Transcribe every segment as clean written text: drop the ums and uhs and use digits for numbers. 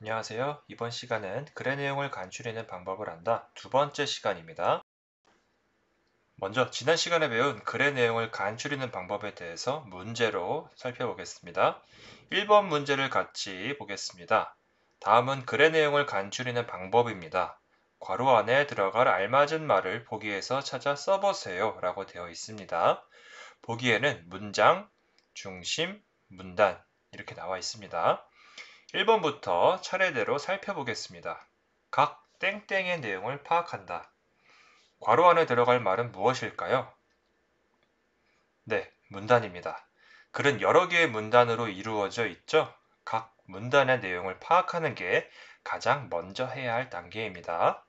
안녕하세요. 이번 시간은 글의 내용을 간추리는 방법을 안다 두 번째 시간입니다. 먼저 지난 시간에 배운 글의 내용을 간추리는 방법에 대해서 문제로 살펴보겠습니다. 1번 문제를 같이 보겠습니다. 다음은 글의 내용을 간추리는 방법입니다. 괄호 안에 들어갈 알맞은 말을 보기에서 찾아 써보세요 라고 되어 있습니다. 보기에는 문장, 중심, 문단 이렇게 나와 있습니다. 1번부터 차례대로 살펴보겠습니다. 각 땡땡의 내용을 파악한다. 괄호 안에 들어갈 말은 무엇일까요? 네, 문단입니다. 글은 여러 개의 문단으로 이루어져 있죠? 각 문단의 내용을 파악하는 게 가장 먼저 해야 할 단계입니다.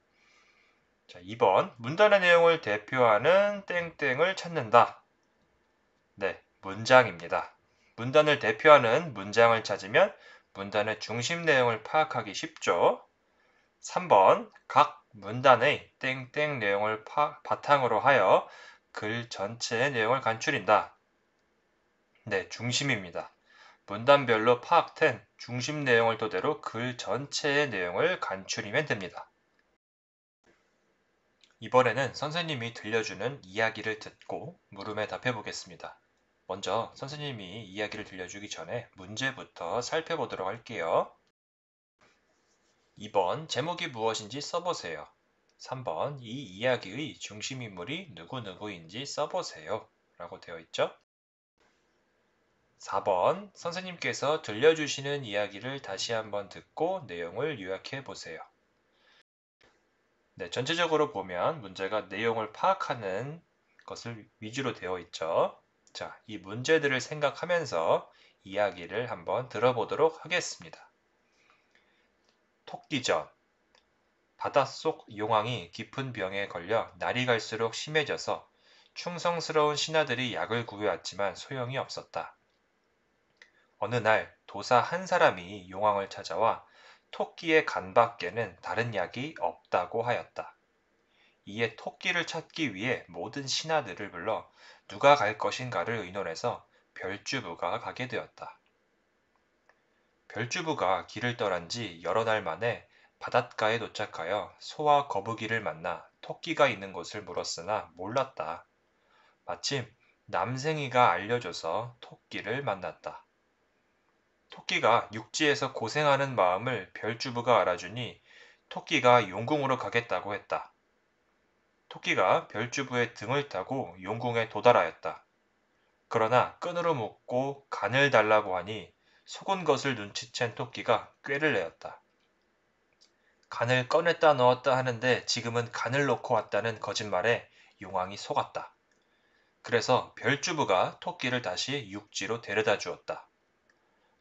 자, 2번, 문단의 내용을 대표하는 땡땡을 찾는다. 네, 문장입니다. 문단을 대표하는 문장을 찾으면 문단의 중심 내용을 파악하기 쉽죠? 3번 각 문단의 땡땡 내용을 바탕으로 하여 글 전체의 내용을 간추린다. 네, 중심입니다. 문단별로 파악된 중심 내용을 토대로 글 전체의 내용을 간추리면 됩니다. 이번에는 선생님이 들려주는 이야기를 듣고 물음에 답해 보겠습니다. 먼저 선생님이 이야기를 들려주기 전에 문제부터 살펴보도록 할게요. 2번 제목이 무엇인지 써보세요. 3번 이 이야기의 중심인물이 누구누구인지 써보세요 라고 되어 있죠. 4번 선생님께서 들려주시는 이야기를 다시 한번 듣고 내용을 요약해 보세요. 네, 전체적으로 보면 문제가 내용을 파악하는 것을 위주로 되어 있죠. 자, 이 문제들을 생각하면서 이야기를 한번 들어보도록 하겠습니다. 토끼전. 바닷속 용왕이 깊은 병에 걸려 날이 갈수록 심해져서 충성스러운 신하들이 약을 구해왔지만 소용이 없었다. 어느 날 도사 한 사람이 용왕을 찾아와 토끼의 간밖에는 다른 약이 없다고 하였다. 이에 토끼를 찾기 위해 모든 신하들을 불러 누가 갈 것인가를 의논해서 별주부가 가게 되었다. 별주부가 길을 떠난 지 여러 날 만에 바닷가에 도착하여 소와 거북이를 만나 토끼가 있는 곳을 물었으나 몰랐다. 마침 남생이가 알려줘서 토끼를 만났다. 토끼가 육지에서 고생하는 마음을 별주부가 알아주니 토끼가 용궁으로 가겠다고 했다. 토끼가 별주부의 등을 타고 용궁에 도달하였다. 그러나 끈으로 묶고 간을 달라고 하니 속은 것을 눈치챈 토끼가 꾀를 내었다. 간을 꺼냈다 넣었다 하는데 지금은 간을 넣고 왔다는 거짓말에 용왕이 속았다. 그래서 별주부가 토끼를 다시 육지로 데려다 주었다.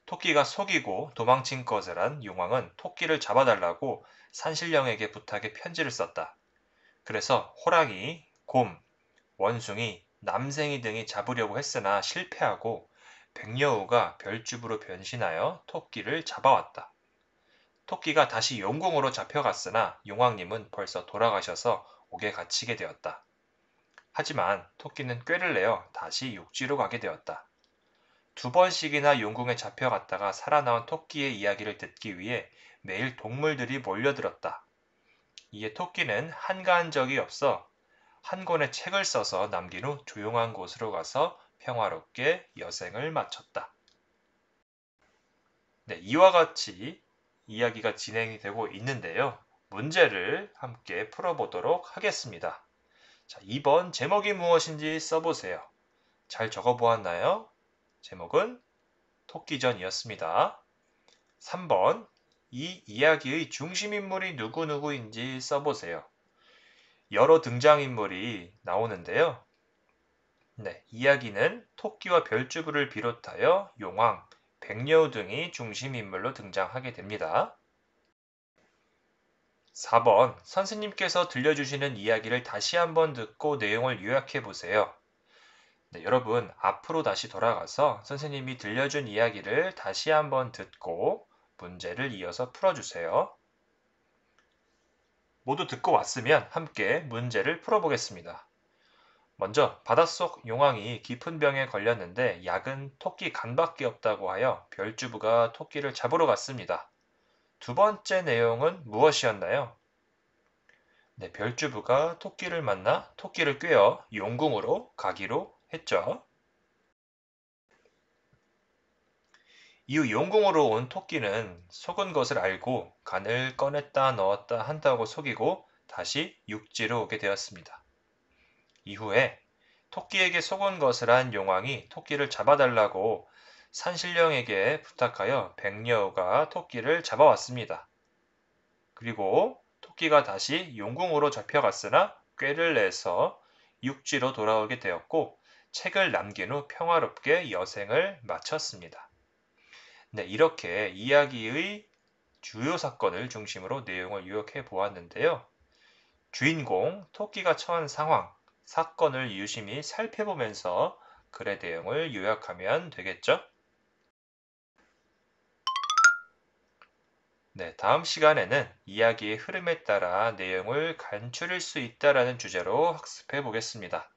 토끼가 속이고 도망친 것을 한 용왕은 토끼를 잡아달라고 산신령에게 부탁해 편지를 썼다. 그래서 호랑이, 곰, 원숭이, 남생이 등이 잡으려고 했으나 실패하고 백여우가 별주부로 변신하여 토끼를 잡아왔다. 토끼가 다시 용궁으로 잡혀갔으나 용왕님은 벌써 돌아가셔서 옥에 갇히게 되었다. 하지만 토끼는 꾀를 내어 다시 육지로 가게 되었다. 두 번씩이나 용궁에 잡혀갔다가 살아나온 토끼의 이야기를 듣기 위해 매일 동물들이 몰려들었다. 이에 토끼는 한가한 적이 없어 한 권의 책을 써서 남긴 후 조용한 곳으로 가서 평화롭게 여생을 마쳤다. 네, 이와 같이 이야기가 진행이 되고 있는데요. 문제를 함께 풀어보도록 하겠습니다. 자, 2번 제목이 무엇인지 써보세요. 잘 적어보았나요? 제목은 토끼전이었습니다. 3번 이 이야기의 중심인물이 누구누구인지 써보세요. 여러 등장인물이 나오는데요. 네, 이야기는 토끼와 별주부를 비롯하여 용왕, 백여우 등이 중심인물로 등장하게 됩니다. 4번 선생님께서 들려주시는 이야기를 다시 한번 듣고 내용을 요약해 보세요. 네, 여러분 앞으로 다시 돌아가서 선생님이 들려준 이야기를 다시 한번 듣고 문제를 이어서 풀어주세요. 모두 듣고 왔으면 함께 문제를 풀어보겠습니다. 먼저 바닷속 용왕이 깊은 병에 걸렸는데 약은 토끼 간밖에 없다고 하여 별주부가 토끼를 잡으러 갔습니다. 두 번째 내용은 무엇이었나요? 네, 별주부가 토끼를 만나 토끼를 꿰어 용궁으로 가기로 했죠. 이후 용궁으로 온 토끼는 속은 것을 알고 간을 꺼냈다 넣었다 한다고 속이고 다시 육지로 오게 되었습니다. 이후에 토끼에게 속은 것을 한 용왕이 토끼를 잡아달라고 산신령에게 부탁하여 백려우가 토끼를 잡아왔습니다. 그리고 토끼가 다시 용궁으로 잡혀갔으나 꾀를 내서 육지로 돌아오게 되었고 책을 남긴 후 평화롭게 여생을 마쳤습니다. 네, 이렇게 이야기의 주요 사건을 중심으로 내용을 요약해 보았는데요. 주인공 토끼가 처한 상황, 사건을 유심히 살펴보면서 글의 내용을 요약하면 되겠죠? 네, 다음 시간에는 이야기의 흐름에 따라 내용을 간추릴 수 있다라는 주제로 학습해 보겠습니다.